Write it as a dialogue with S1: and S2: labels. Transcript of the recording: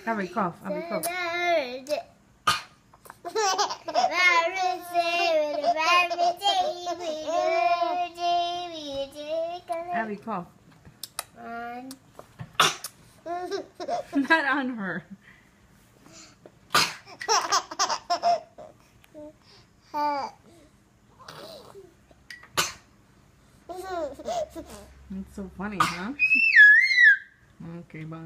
S1: Abby, cough. Abby, cough. Abby, cough. Not on her. It's so funny, huh? Okay, bye.